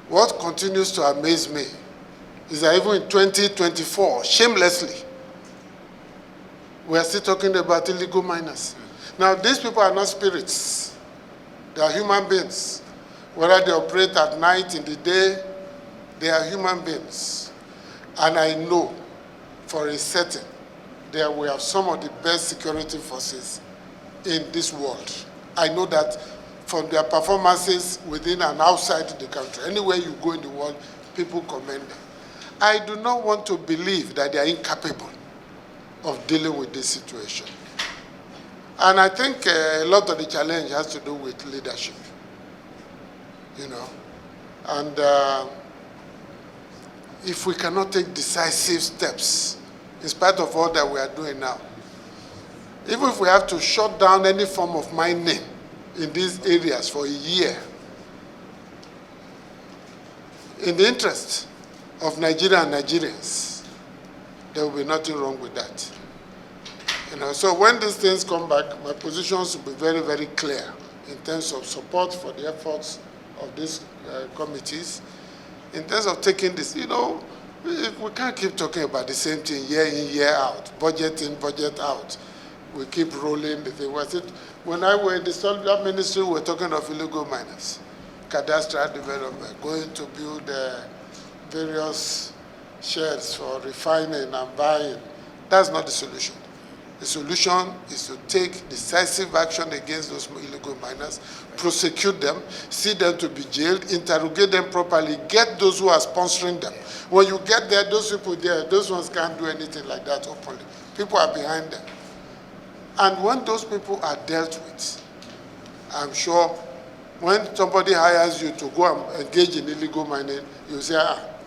What continues to amaze me is that even in 2024, shamelessly, we are still talking about illegal miners. Now, these people are not spirits. They are human beings. Whether they operate at night, in the day, they are human beings. And I know for a certain that we have some of the best security forces in this world. I know that from their performances within and outside the country. Anywhere you go in the world, people commend them. I do not want to believe that they are incapable of dealing with this situation. And I think a lot of the challenge has to do with leadership, you know. And if we cannot take decisive steps, in spite of all that we are doing now, even if we have to shut down any form of mining in these areas for a year, in the interest of Nigeria and Nigerians, there will be nothing wrong with that. You know, so when these things come back, my positions will be very, very clear in terms of support for the efforts of these committees, in terms of taking this. You know, we can't keep talking about the same thing year in, year out, budget in, budget out. We keep rolling the thing. When I was in the Soldier Ministry, we were talking of illegal miners, cadastral development, going to build various sheds for refining and buying. That's not the solution. The solution is to take decisive action against those illegal miners, prosecute them, see them to be jailed, interrogate them properly, get those who are sponsoring them. When you get there, those people there, those ones can't do anything like that openly. People are behind them. And when those people are dealt with, I'm sure when somebody hires you to go and engage in illegal mining, you say,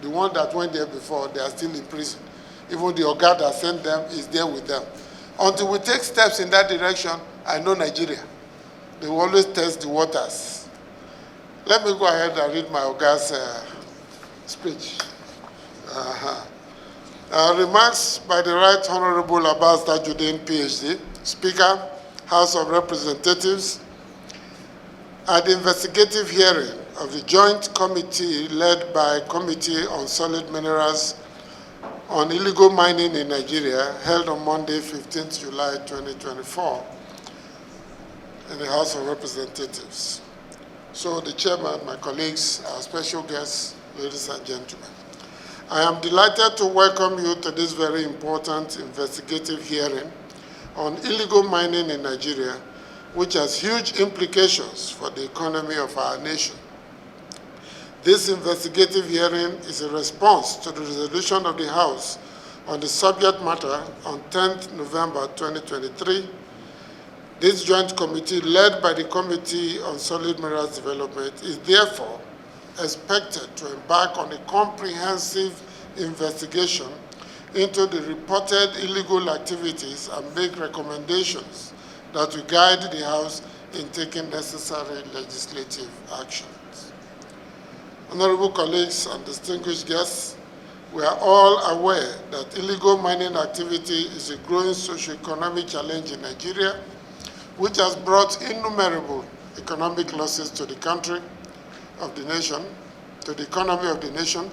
the one that went there before, they are still in prison. Even the Oga that sent them is there with them. Until we take steps in that direction, I know Nigeria. They will always test the waters. Let me go ahead and read my Oga's speech. Remarks by the Right Honorable Abbas Tajuddin, PhD, Speaker, House of Representatives, at the investigative hearing of the Joint Committee led by Committee on Solid Minerals on illegal mining in Nigeria, held on Monday, 15th July 2024, in the House of Representatives. So the chairman, my colleagues, our special guests, ladies and gentlemen, I am delighted to welcome you to this very important investigative hearing on illegal mining in Nigeria, which has huge implications for the economy of our nation. This investigative hearing is a response to the resolution of the House on the subject matter on 10th November 2023. This joint committee, led by the Committee on Solid Minerals Development, is therefore expected to embark on a comprehensive investigation into the reported illegal activities and make recommendations that will guide the House in taking necessary legislative action. Honorable colleagues and distinguished guests, we are all aware that illegal mining activity is a growing socio-economic challenge in Nigeria, which has brought innumerable economic losses to the country of the nation, to the economy of the nation,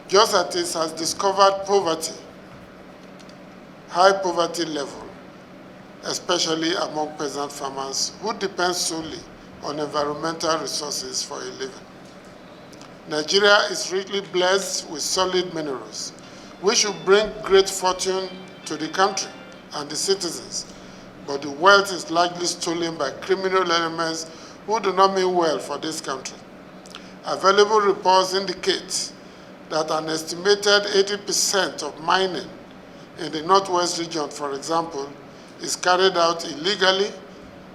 just as it has discovered poverty, high poverty level, especially among peasant farmers who depend solely on environmental resources for a living. Nigeria is richly blessed with solid minerals, which should bring great fortune to the country and the citizens, but the wealth is largely stolen by criminal elements who do not mean well for this country. Available reports indicate that an estimated 80% of mining in the Northwest region, for example, is carried out illegally,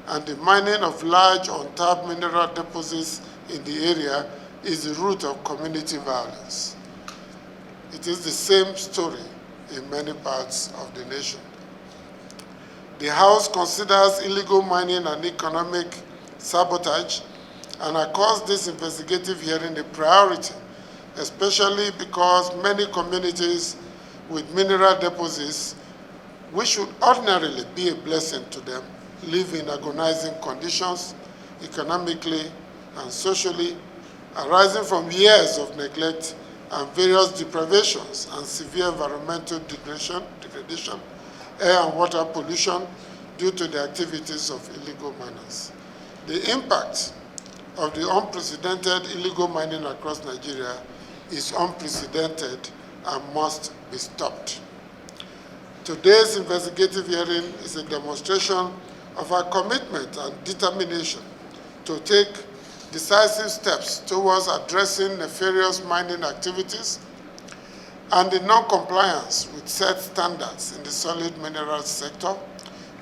and the mining of large untapped mineral deposits in the area is the root of community violence. It is the same story in many parts of the nation. The House considers illegal mining an economic sabotage and has caused this investigative hearing a priority, especially because many communities with mineral deposits, which should ordinarily be a blessing to them, live in agonizing conditions, economically and socially, arising from years of neglect and various deprivations and severe environmental degradation, air and water pollution due to the activities of illegal miners. The impact of the unprecedented illegal mining across Nigeria is unprecedented and must be stopped. Today's investigative hearing is a demonstration of our commitment and determination to take decisive steps towards addressing nefarious mining activities and the non-compliance with set standards in the solid minerals sector,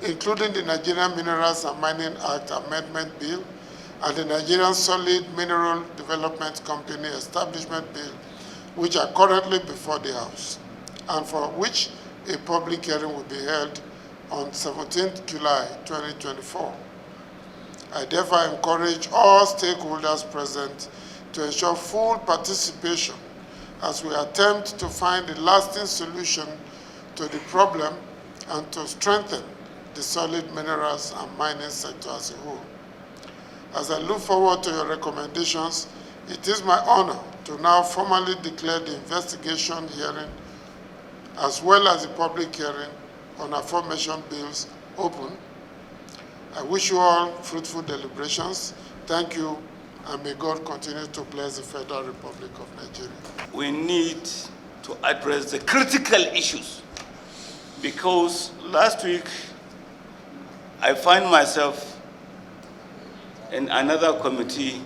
including the Nigerian Minerals and Mining Act Amendment Bill and the Nigerian Solid Mineral Development Company Establishment Bill, which are currently before the House, and for which a public hearing will be held on 17th July 2024. I therefore encourage all stakeholders present to ensure full participation as we attempt to find a lasting solution to the problem and to strengthen the solid minerals and mining sector as a whole. As I look forward to your recommendations, it is my honor to now formally declare the investigation hearing as well as the public hearing on aforementioned bills open. I wish you all fruitful deliberations. Thank you, and may God continue to bless the Federal Republic of Nigeria. We need to address the critical issues, because last week I find myself in another committee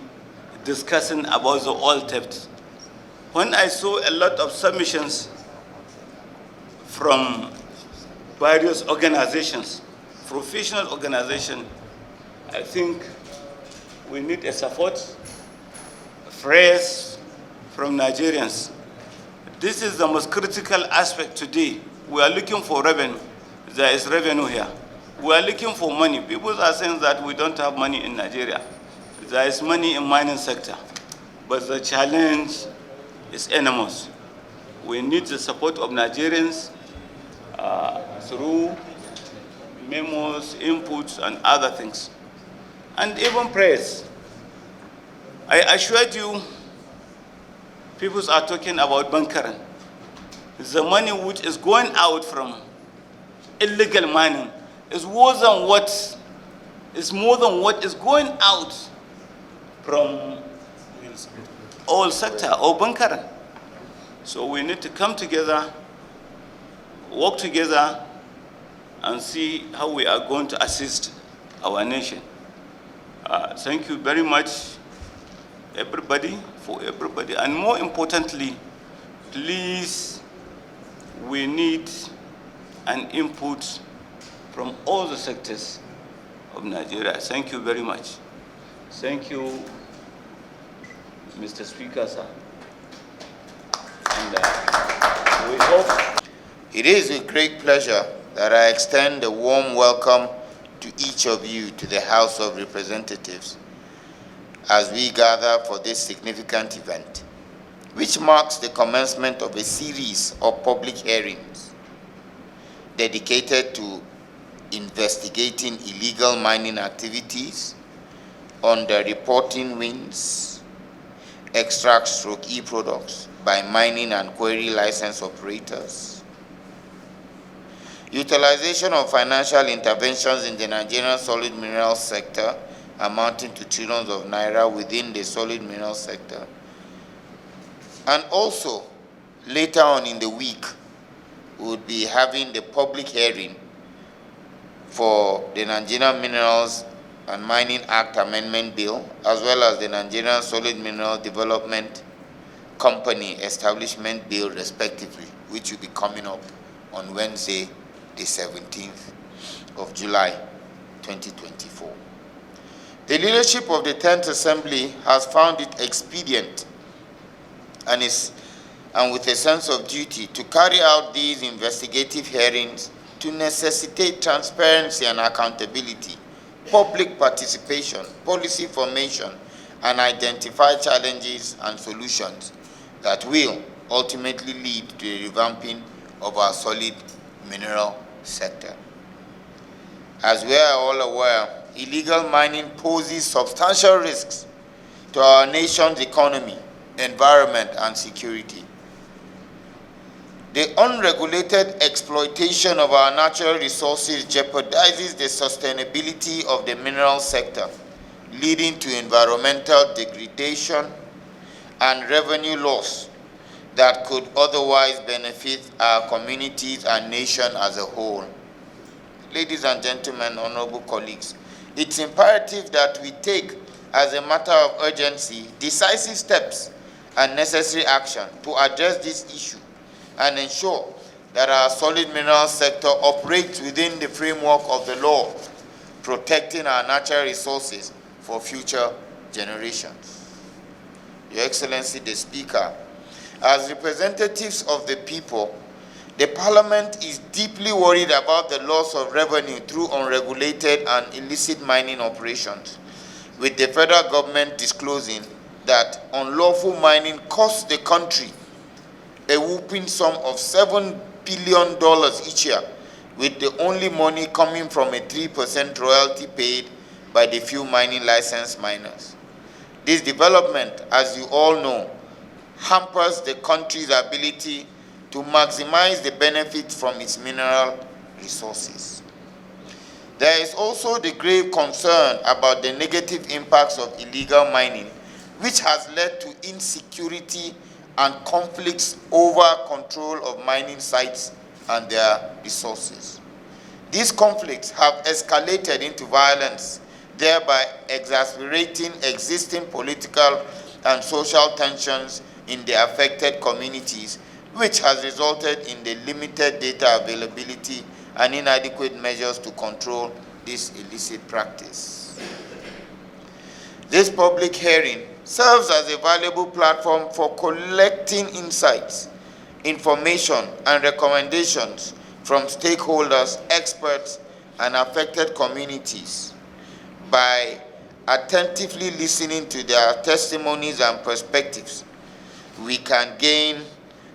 discussing about the oil theft. When I saw a lot of submissions from various organizations, professional organizations, I think we need a support, prayers from Nigerians. This is the most critical aspect today. We are looking for revenue. There is revenue here. We are looking for money. People are saying that we don't have money in Nigeria. There is money in mining sector, but the challenge is enormous. We need the support of Nigerians through memos, inputs, and other things, and even prayers. I assured you, people are talking about bunkering. The money which is going out from illegal mining is more than what is going out from oil sector or bunkering. So we need to come together, work together, and see how we are going to assist our nation. Thank you very much, everybody, and more importantly, please, we need an input from all the sectors of Nigeria. Thank you very much. Thank you, Mr. Speaker, sir. And we hope. It is with great pleasure that I extend a warm welcome to each of you to the House of Representatives as we gather for this significant event, which marks the commencement of a series of public hearings dedicated to investigating illegal mining activities, underreporting extract/e-products by mining and quarry license operators, utilization of financial interventions in the Nigerian solid minerals sector amounting to trillions of naira within the solid minerals sector. And also, later on in the week, we would be having the public hearing for the Nigerian Minerals and Mining Act Amendment Bill, as well as the Nigerian Solid Mineral Development Company Establishment Bill, respectively, which will be coming up on Wednesday, the 17th of July, 2024. The leadership of the 10th Assembly has found it expedient and with a sense of duty to carry out these investigative hearings to necessitate transparency and accountability, public participation, policy formation, and identify challenges and solutions that will ultimately lead to the revamping of our solid mineral sector. As we are all aware, illegal mining poses substantial risks to our nation's economy, environment, and security. The unregulated exploitation of our natural resources jeopardizes the sustainability of the mineral sector, leading to environmental degradation and revenue loss that could otherwise benefit our communities and nation as a whole. Ladies and gentlemen, honorable colleagues, it's imperative that we take, as a matter of urgency, decisive steps and necessary action to address this issue and ensure that our solid mineral sector operates within the framework of the law, protecting our natural resources for future generations. Your Excellency, the Speaker, as representatives of the people, the Parliament is deeply worried about the loss of revenue through unregulated and illicit mining operations, with the federal government disclosing that unlawful mining costs the country a whopping sum of $7 billion each year, with the only money coming from a 3% royalty paid by the few mining licensed miners. This development, as you all know, hampers the country's ability to maximize the benefits from its mineral resources. There is also the grave concern about the negative impacts of illegal mining, which has led to insecurity and conflicts over control of mining sites and their resources. These conflicts have escalated into violence, thereby exacerbating existing political and social tensions in the affected communities, which has resulted in the limited data availability and inadequate measures to control this illicit practice. This public hearing serves as a valuable platform for collecting insights, information, and recommendations from stakeholders, experts, and affected communities. By attentively listening to their testimonies and perspectives, we can gain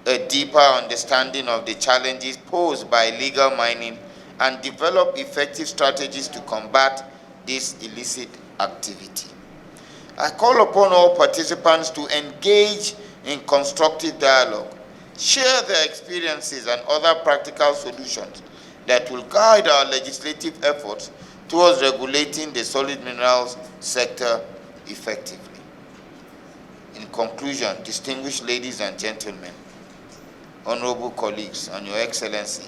a deeper understanding of the challenges posed by illegal mining and develop effective strategies to combat this illicit activity. I call upon all participants to engage in constructive dialogue, share their experiences and other practical solutions that will guide our legislative efforts towards regulating the solid minerals sector effectively. In conclusion, distinguished ladies and gentlemen, honorable colleagues, and Your Excellency,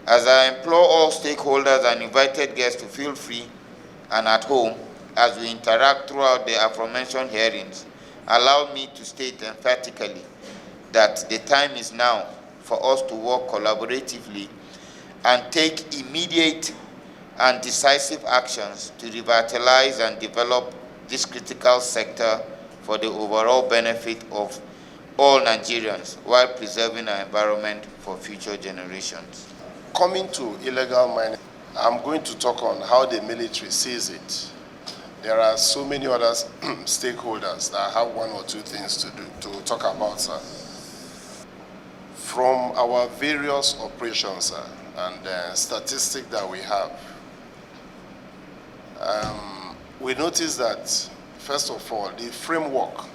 as I implore all stakeholders and invited guests to feel free and at home as we interact throughout the aforementioned hearings, allow me to state emphatically that the time is now for us to work collaboratively and take immediate and decisive actions to revitalize and develop this critical sector for the overall benefit of all Nigerians while preserving our environment for future generations. Coming to illegal mining, I'm going to talk on how the military sees it. There are so many other stakeholders that have one or two things to talk about, sir. From our various operations, sir, and the statistics that we have, we notice that, first of all, the framework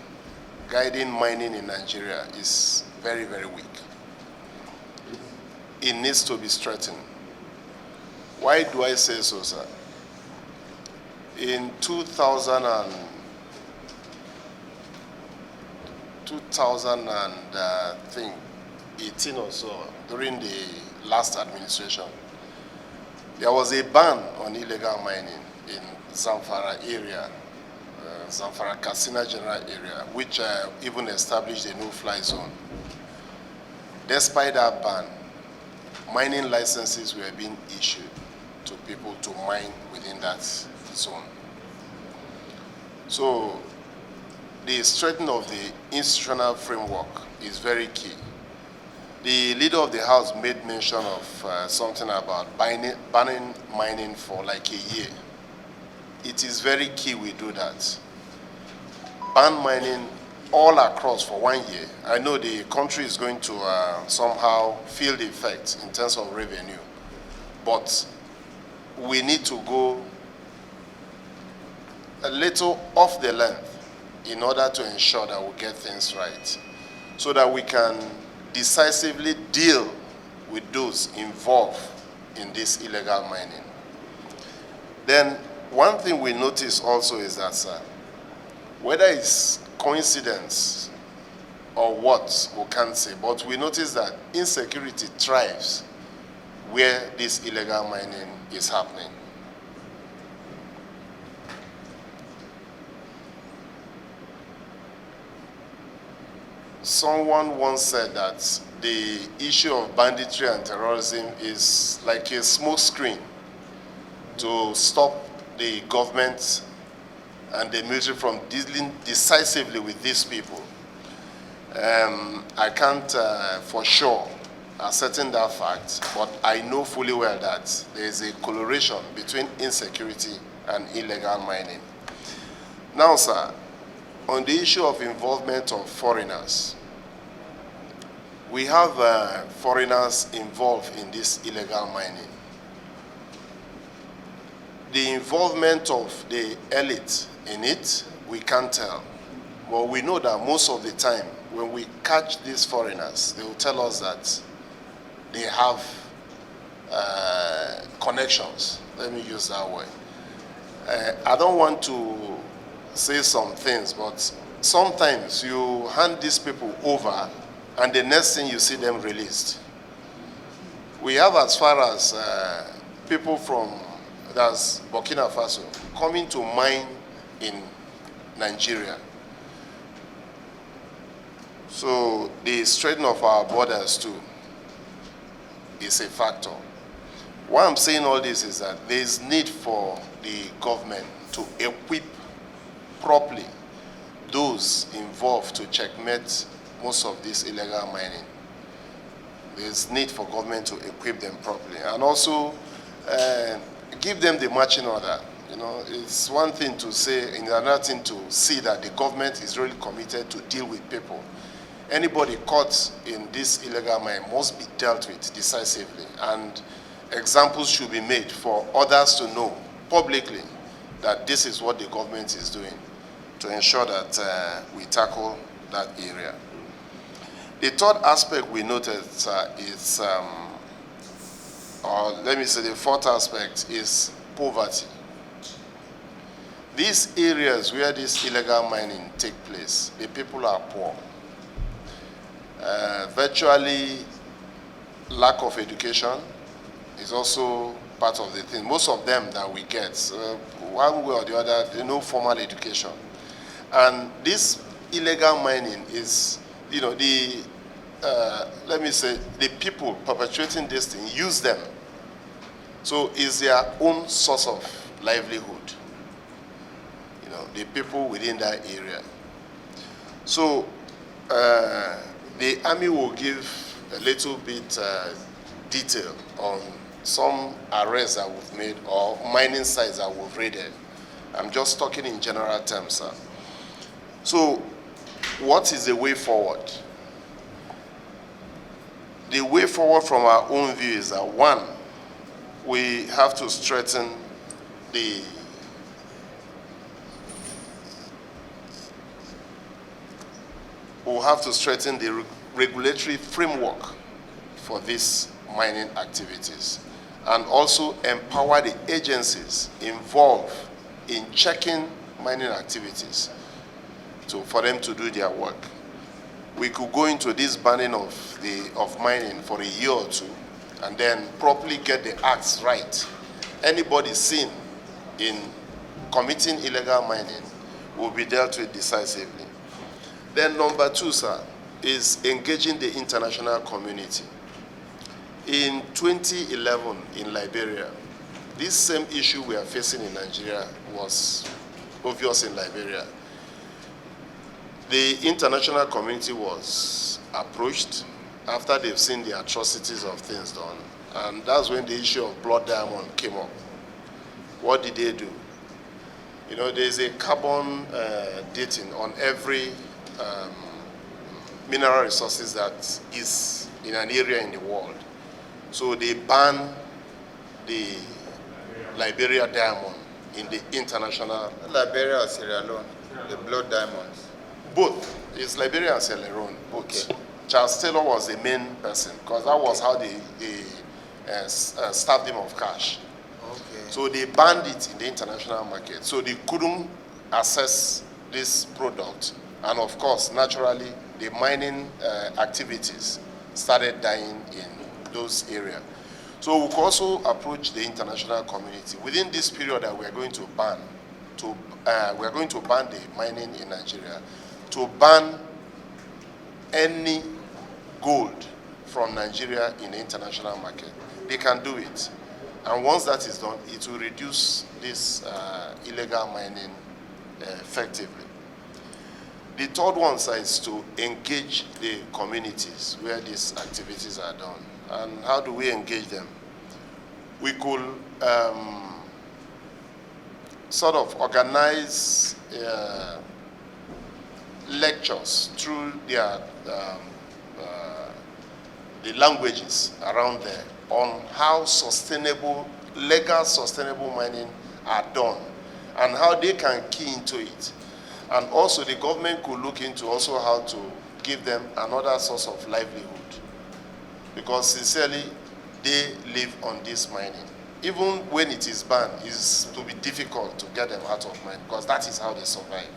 guiding mining in Nigeria is very, very weak. It needs to be strengthened. Why do I say so, sir? In 2018 or so, during the last administration, there was a ban on illegal mining in Zamfara area, Zamfara Katsina general area, which even established a no-fly zone. Despite that ban, mining licenses were being issued to people to mine within that zone. So the strengthening of the institutional framework is very key. The leader of the House made mention of something about banning mining for like a year. It is very key we do that. Ban mining all across for 1 year. I know the country is going to somehow feel the effect in terms of revenue, but we need to go a little off the length in order to ensure that we get things right, so that we can decisively deal with those involved in this illegal mining. Then one thing we notice also is that, sir, whether it's coincidence or what, we can't say, but we notice that insecurity thrives where this illegal mining is happening. Someone once said that the issue of banditry and terrorism is like a smoke screen to stop the government and the military from dealing decisively with these people. I can't for sure ascertain that fact, but I know fully well that there is a correlation between insecurity and illegal mining. Now, sir, on the issue of involvement of foreigners, we have foreigners involved in this illegal mining. The involvement of the elite in it, we can't tell. But we know that most of the time, when we catch these foreigners, they will tell us that they have connections. Let me use that word. I don't want to say some things, but sometimes you hand these people over and the next thing you see them released. We have as far as people from that's Burkina Faso coming to mine in Nigeria. So the straightening of our borders too is a factor. Why I'm saying all this is that there is need for the government to equip properly those involved to checkmate most of this illegal mining. There's need for government to equip them properly and also give them the marching order. You know, it's one thing to say, and another thing to see that the government is really committed to deal with people. Anybody caught in this illegal mine must be dealt with decisively, and examples should be made for others to know publicly that this is what the government is doing to ensure that we tackle that area. The third aspect we noted is, or let me say the fourth aspect is poverty. These areas where this illegal mining take place, the people are poor. Virtually lack of education is also part of the thing. Most of them that we get, one way or the other, they know formal education. And this illegal mining is, you know, the, let me say, the people perpetuating this thing use them. So it's their own source of livelihood, you know, the people within that area. So the army will give a little bit detail on some arrests that we've made or mining sites that we've raided. I'm just talking in general terms, sir. So what is the way forward? The way forward from our own view is that, one, we have to strengthen the regulatory framework for these mining activities, and also empower the agencies involved in checking mining activities for them to do their work. We could go into this banning of mining for a year or two and then properly get the acts right. Anybody seen in committing illegal mining will be dealt with decisively. Then number two, sir, is engaging the international community. In 2011 in Liberia, this same issue we are facing in Nigeria was obvious in Liberia. The international community was approached after they've seen the atrocities of things done, and that's when the issue of Blood Diamond came up. What did they do? You know, there's a carbon dating on every mineral resources that is in an area in the world. So they banned the Liberia diamond in the international. Liberia or Sierra Leone, the blood diamonds. Both. It's Liberia and Sierra Leone, both. Okay. Charles Taylor was the main person because that was how they starved him of cash. Okay. So they banned it in the international market. So they couldn't access this product. And of course, naturally, the mining activities started dying in those areas. So we could also approach the international community. Within this period that we are going to ban, we are going to ban the mining in Nigeria, to ban any gold from Nigeria in the international market. They can do it. And once that is done, it will reduce this illegal mining effectively. The third one is to engage the communities where these activities are done. And how do we engage them? We could sort of organize lectures through their the languages around there on how sustainable, legal sustainable mining are done and how they can key into it. And also the government could look into also how to give them another source of livelihood, because sincerely they live on this mining. Even when it is banned, it's to be difficult to get them out of mining because that is how they survive.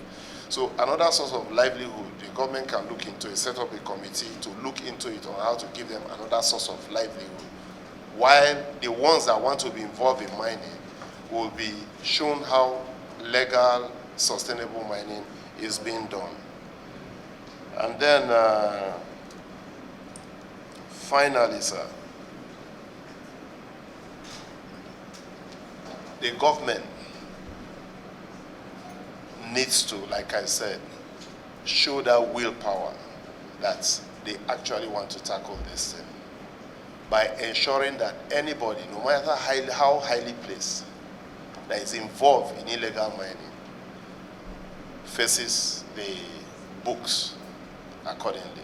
So another source of livelihood, the government can look into it, set up a committee to look into it on how to give them another source of livelihood, while the ones that want to be involved in mining will be shown how legal, sustainable mining is being done. And then finally, sir, the government needs to, like I said, show that willpower that they actually want to tackle this thing by ensuring that anybody, no matter how highly placed, that is involved in illegal mining faces the books accordingly.